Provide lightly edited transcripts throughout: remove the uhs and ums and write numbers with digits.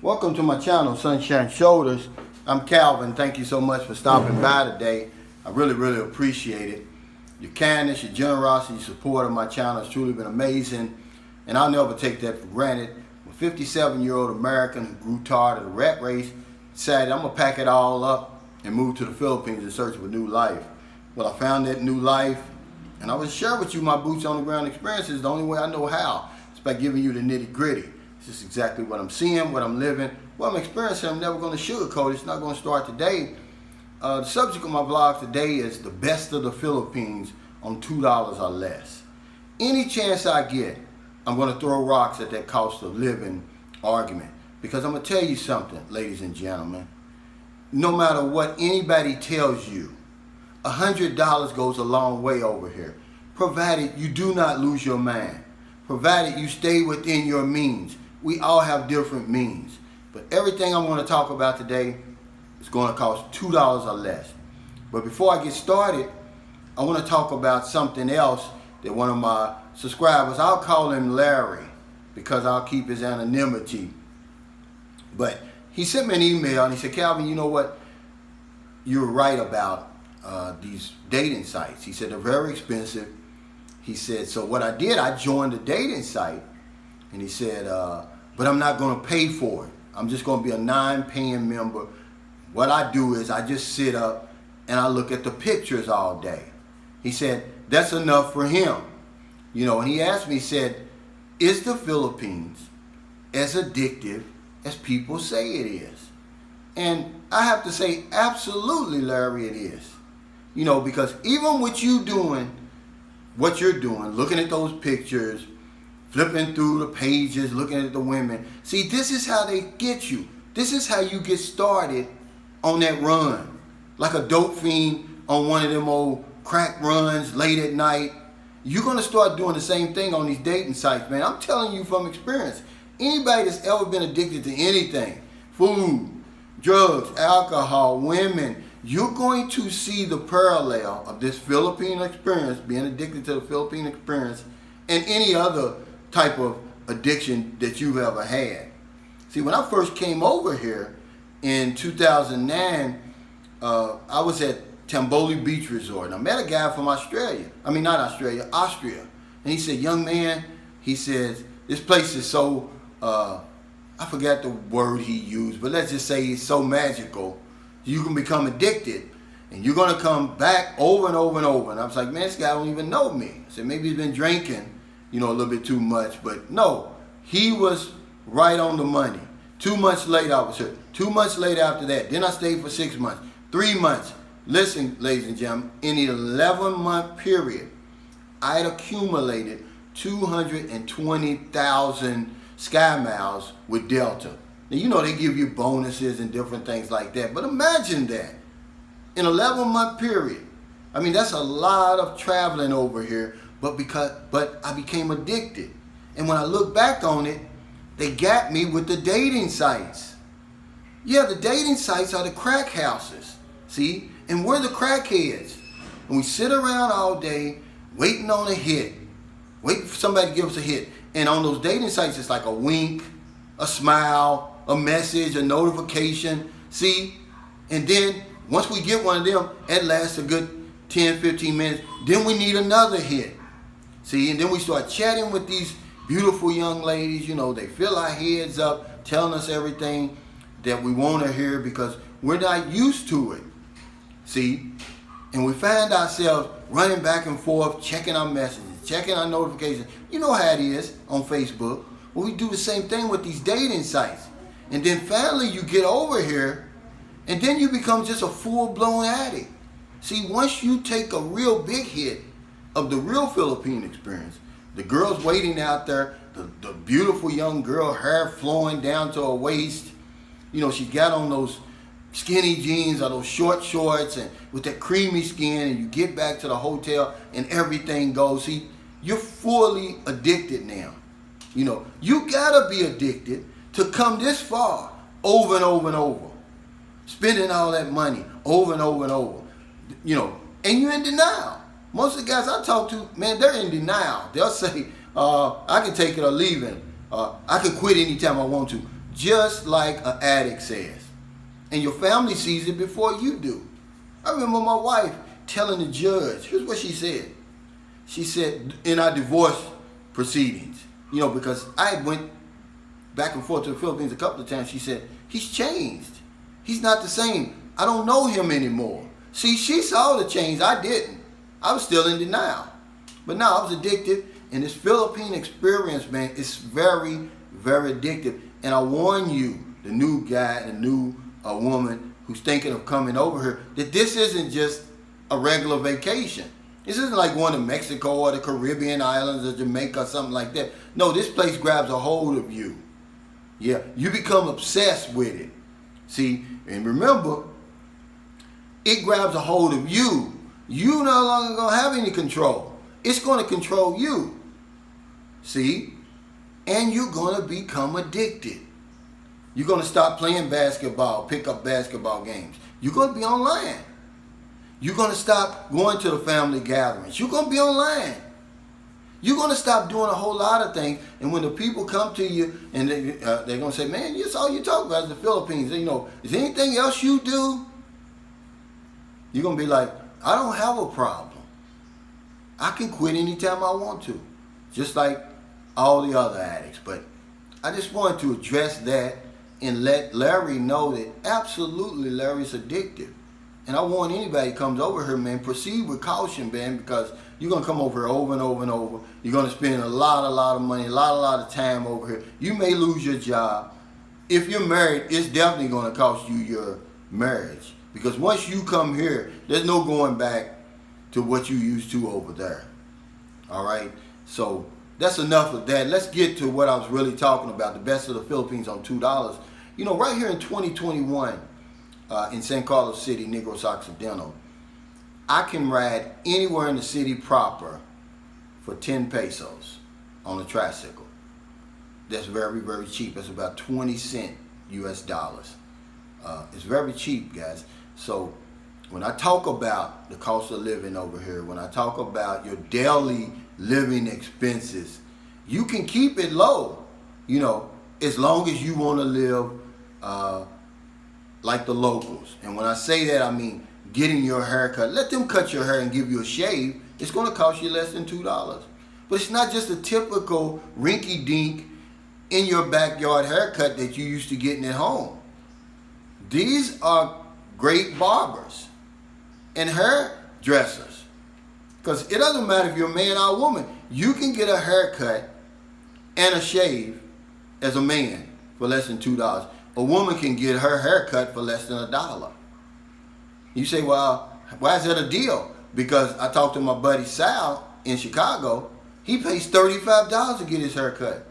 Welcome to my channel, Sunshine Shoulders. I'm Calvin. Thank you so much for stopping by today. I really appreciate it. Your kindness, your generosity, your support of my channel has truly been amazing, and I'll never take that for granted. I'm a 57-year-old American who grew tired of the rat race, decided I'm going to pack it all up and move to the Philippines in search of a new life. Well, I found that new life, and I will share with you my boots on the ground experiences the only way I know how. It's by giving you the nitty gritty. This is exactly what I'm seeing, what I'm living, what I'm experiencing. I'm never going to sugarcoat it. It's not going to start today. The subject of my vlog today is the best of the Philippines on $2 or less. Any chance I get, I'm going to throw rocks at that cost of living argument. Because I'm going to tell you something, ladies and gentlemen. No matter what anybody tells you, $100 goes a long way over here, provided you do not lose your mind, provided you stay within your means. We all have different means, but everything I'm going to talk about today is going to cost $2 or less. But before I get started, I want to talk about something else that one of my subscribers, I'll call him Larry because I'll keep his anonymity, but he sent me an email and he said, Calvin, you know what, you're right about these dating sites. He said they're very expensive. He said, so what I did, I joined a dating site. And he said, but I'm not going to pay for it. I'm just going to be a non-paying member. What I do is I just sit up and I look at the pictures all day. He said, that's enough for him. You know, and he asked me, he said, is the Philippines as addictive as people say it is? And I have to say, absolutely, Larry, it is. You know, because even with you doing what you're doing, looking at those pictures, flipping through the pages, looking at the women. See, this is how they get you. This is how you get started on that run. Like a dope fiend on one of them old crack runs late at night. You're going to start doing the same thing on these dating sites, man. I'm telling you from experience. Anybody that's ever been addicted to anything, food, drugs, alcohol, women, you're going to see the parallel of this Philippine experience, being addicted to the Philippine experience, and any other type of addiction that you've ever had. See, when I first came over here in 2009, I was at Tamboli Beach Resort, and I met a guy from Australia. I mean, not Australia, Austria. And he said, young man, he says, this place is so, I forgot the word he used, but let's just say it's so magical, you can become addicted, and you're going to come back over and over and over. And I was like, man, this guy don't even know me. I said, maybe he's been drinking, you know, a little bit too much. But no, he was right on the money. 2 months later, I was here. 2 months later after that, then I stayed for 6 months, 3 months. Listen, ladies and gentlemen, in an 11-month period, I had accumulated 220,000 sky miles with Delta. Now, you know, they give you bonuses and different things like that, but imagine that. In an 11-month period. I mean, that's a lot of traveling over here, but I became addicted. And when I look back on it, they got me with the dating sites. Yeah, the dating sites are the crack houses, see? And we're the crackheads. And we sit around all day waiting on a hit, waiting for somebody to give us a hit. And on those dating sites, it's like a wink, a smile, a message, a notification, see? And then once we get one of them, it lasts a good 10, 15 minutes. Then we need another hit, see? And then we start chatting with these beautiful young ladies. You know, they fill our heads up, telling us everything that we want to hear because we're not used to it, see? And we find ourselves running back and forth, checking our messages, checking our notifications. You know how it is on Facebook. Well, we do the same thing with these dating sites. And then finally you get over here and then you become just a full-blown addict. See, once you take a real big hit of the real Philippine experience, the girl's waiting out there, the beautiful young girl, hair flowing down to her waist. You know, she's got on those skinny jeans or those short shorts and with that creamy skin, and you get back to the hotel and everything goes. See, you're fully addicted now. You know, you gotta be addicted to come this far over and over and over, spending all that money over and over and over, you know, and you're in denial. Most of the guys I talk to, man, they're in denial. They'll say, I can take it or leave it. I can quit anytime I want to. just like an addict says. And your family sees it before you do. I remember my wife telling the judge, here's what she said. She said, in our divorce proceedings, you know, because I went back and forth to the Philippines a couple of times, she said, he's changed. He's not the same. I don't know him anymore. See, she saw the change. I didn't. I was still in denial. But now I was addicted, and this Philippine Experience, man, is very, very addictive. And I warn you, the new guy, the new woman who's thinking of coming over here, that this isn't just a regular vacation. This isn't like going to Mexico or the Caribbean islands or Jamaica or something like that. No, this place grabs a hold of you. Yeah, you become obsessed with it. See, and remember, it grabs a hold of you. You no longer going to have any control. It's going to control you. See? And you're going to become addicted. You're going to stop playing basketball, pick up basketball games. You're going to be online. You're going to stop going to the family gatherings. You're going to be online. You're going to stop doing a whole lot of things. And when the people come to you and they're going to say, man, that's all you talk about is the Philippines. You know, is there anything else you do? You're going to be like, I don't have a problem. I can quit anytime I want to. Just like all the other addicts. But I just wanted to address that and let Larry know that absolutely Larry's addictive. And I want anybody who comes over here, man, proceed with caution, man, because you're going to come over here over and over and over. You're going to spend a lot of money, a lot of time over here. You may lose your job. If you're married, it's definitely going to cost you your marriage. Because once you come here, there's no going back to what you used to over there. All right? So that's enough of that. Let's get to what I was really talking about, the best of the Philippines on $2. You know, right here in 2021, in San Carlos City, Negros Occidental, I can ride anywhere in the city proper for 10 pesos on a tricycle. That's very, very cheap. That's about 20 cents US dollars. It's very cheap, guys. So when I talk about the cost of living over here, when I talk about your daily living expenses, you can keep it low, you know, as long as you want to live like the locals. And when I say that, I mean getting your haircut. Let them cut your hair and give you a shave. It's going to cost you less than $2. But it's not just a typical rinky-dink in your backyard haircut that you used to getting at home. These are great barbers and hairdressers. Because it doesn't matter if you're a man or a woman. You can get a haircut and a shave as a man for less than $2. A woman can get her haircut for less than $1. You say, well, why is that a deal? Because I talked to my buddy Sal in Chicago. He pays $35 to get his haircut.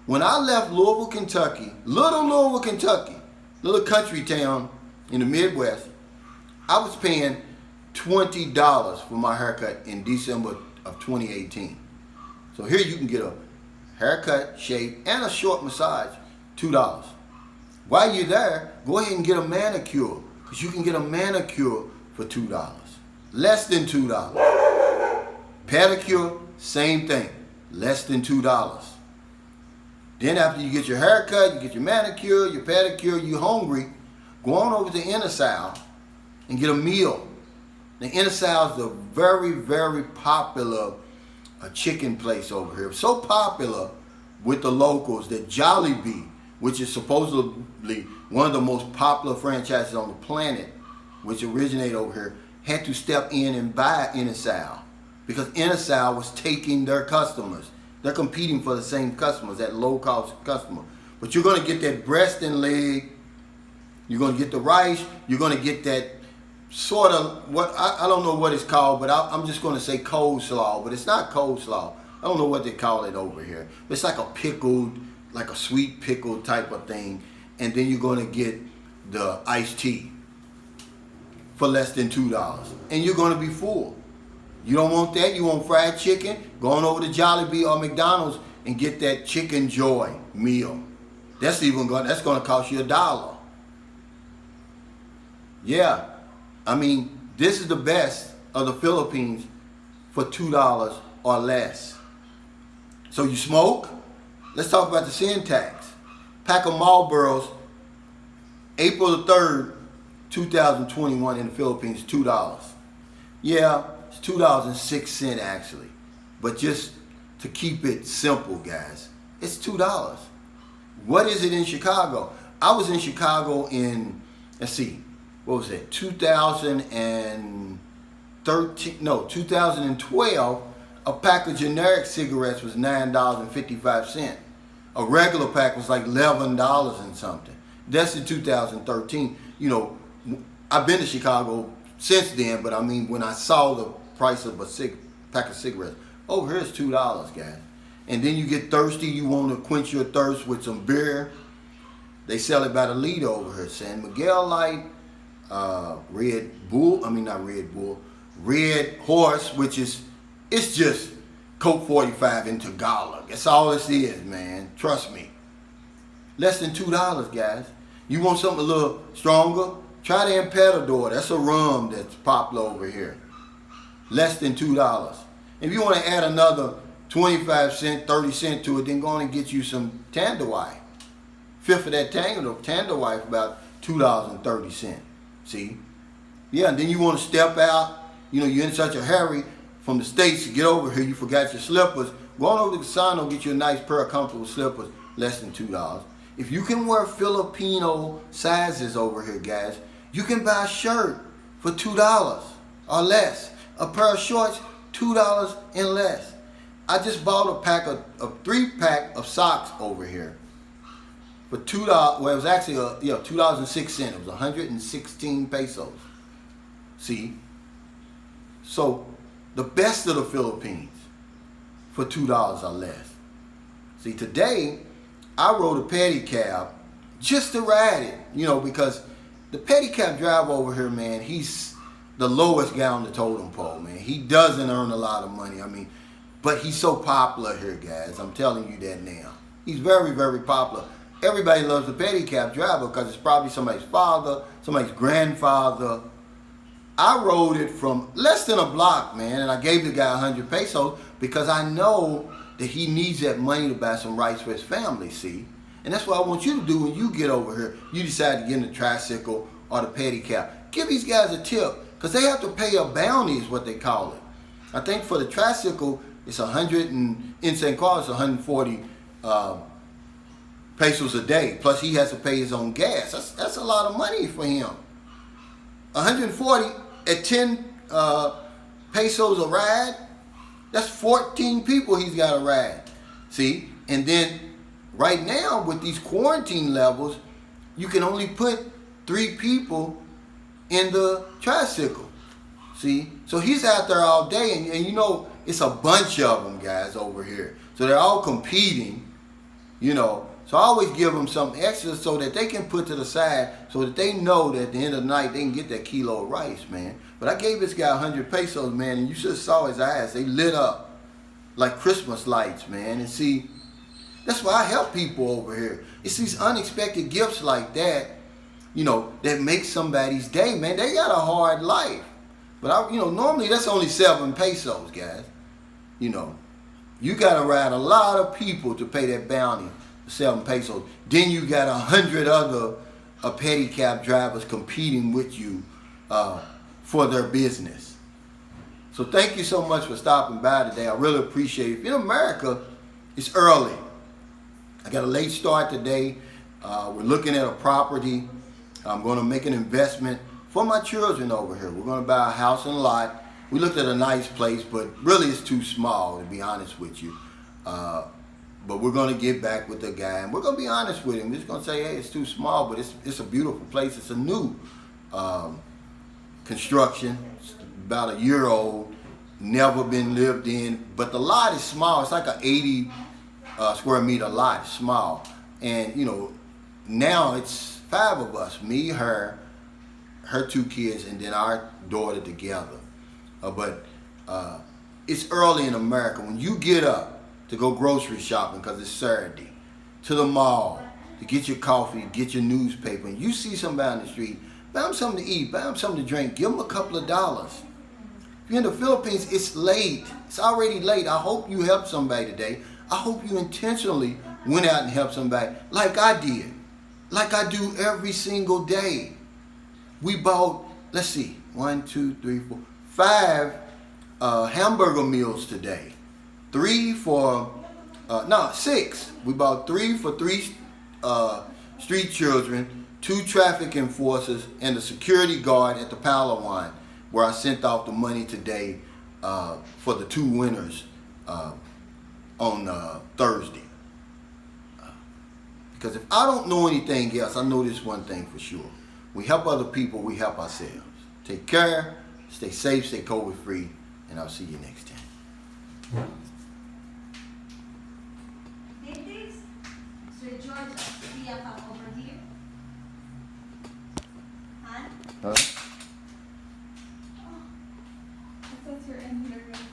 When I left Louisville, Kentucky, little country town in the Midwest, I was paying $20 for my haircut in December of 2018. So here you can get a haircut, shave, and a short massage, $2. While you're there, go ahead and get a manicure, because you can get a manicure for $2. Less than $2. Pedicure, same thing, less than $2. Then after you get your haircut, you get your manicure, your pedicure, you're hungry, go on over to Inner South and get a meal. The Inner South is a very, very popular chicken place over here. So popular with the locals that Jollibee, which is supposedly one of the most popular franchises on the planet, which originated over here, had to step in and buy Inner South because Inner South was taking their customers. They're competing for the same customers, that low-cost customer. But you're going to get that breast and leg. You're going to get the rice. You're going to get that sort of, what I don't know what it's called, but I'm just going to say coleslaw. But it's not coleslaw. I don't know what they call it over here. It's like a pickled, like a sweet pickle type of thing. And then you're going to get the iced tea for less than $2. And you're going to be full. You don't want that? You want fried chicken? Go on over to Jollibee or McDonald's and get that Chicken Joy meal. That's going to cost you $1. Yeah, I mean, this is the best of the Philippines for $2 or less. So you smoke? Let's talk about the sin tax. Pack of Marlboros, April the 3rd, 2021 in the Philippines, $2. Yeah, it's $2.06 actually. But just to keep it simple, guys, it's $2. What is it in Chicago? I was in Chicago in, let's see, what was it? 2012. A pack of generic cigarettes was $9.55. A regular pack was like $11 and something. That's in 2013. You know, I've been to Chicago since then, but I mean, when I saw the price of a pack of cigarettes, over here it's $2, guys. And then you get thirsty, you want to quench your thirst with some beer. They sell it by the liter over here. San Miguel Light, Red Horse, which is, it's just Coke 45 in Tagalog. That's all this is, man. Trust me. Less than $2, guys. You want something a little stronger? Try the Emperador. That's a rum that's popular over here. Less than $2. If you want to add another 25 cent, 30 cent to it, then go on and get you some Tanduay. Fifth of that Tanduay for about $2.30. See? Yeah, and then you want to step out. You know, you're in such a hurry from the States to get over here. You forgot your slippers. Go on over to Casano, get you a nice pair of comfortable slippers. Less than $2. If you can wear Filipino sizes over here, guys, you can buy a shirt for $2 or less. A pair of shorts, $2 and less. I just bought a 3-pack of socks over here for $2. Well, it was actually $2.06. It was 116 pesos. See, so the best of the Philippines for $2 or less. See, today I rode a pedicab just to ride it, you know, because the pedicab driver over here, man, he's the lowest guy on the totem pole, man. He doesn't earn a lot of money. I mean, but he's so popular here, guys. I'm telling you that now. He's very, very popular. Everybody loves the pedicab driver because it's probably somebody's father, somebody's grandfather. I rode it from less than a block, man, and I gave the guy 100 pesos because I know that he needs that money to buy some rice for his family, see? And that's what I want you to do when you get over here. You decide to get in the tricycle or the pedicab. Give these guys a tip because they have to pay a bounty is what they call it. I think for the tricycle, it's 100 and in St. Carlos, 140 pesos a day. Plus he has to pay his own gas. That's a lot of money for him. 140 at 10 pesos a ride. That's 14 people he's got to ride. See? And then right now with these quarantine levels, you can only put 3 people in the tricycle. See? So he's out there all day, and you know, it's a bunch of them, guys, over here. So they're all competing, you know. So I always give them something extra so that they can put to the side so that they know that at the end of the night they can get that kilo of rice, man. But I gave this guy 100 pesos, man, and you should have saw his eyes. They lit up like Christmas lights, man. And see, that's why I help people over here. It's these unexpected gifts like that, you know, that make somebody's day, man. They got a hard life. But, normally that's only 7 pesos, guys. You know, you got to ride a lot of people to pay that bounty, 7 pesos. Then you got 100 other pedicab drivers competing with you for their business. So thank you so much for stopping by today. I really appreciate it. If you're in America, it's early. I got a late start today. We're looking at a property. I'm going to make an investment for my children over here. We're going to buy a house and lot. We looked at a nice place, but really it's too small, to be honest with you. But we're going to get back with the guy, and we're going to be honest with him. We're just going to say, hey, it's too small, but it's a beautiful place. It's a new construction. It's about a year old, never been lived in, but the lot is small. It's like an 80 square meter lot. It's small. And, now it's 5 of us, me, her 2 kids, and then our daughter together. But it's early in America. When you get up to go grocery shopping, because it's Saturday, to the mall, to get your coffee, get your newspaper, and you see somebody on the street, buy them something to eat, buy them something to drink, give them a couple of dollars. If you're in the Philippines, it's late. It's already late. I hope you help somebody today. I hope you intentionally went out and helped somebody like I did, like I do every single day. We bought, let's see, 1, 2, 3, 4, 5 hamburger meals today. 6. We bought 3 for 3 street children, 2 traffic enforcers, and a security guard at the Palawan, where I sent off the money today for the 2 winners on Thursday. Because if I don't know anything else, I know this one thing for sure. We help other people, we help ourselves. Take care, stay safe, stay COVID free, and I'll see you next time.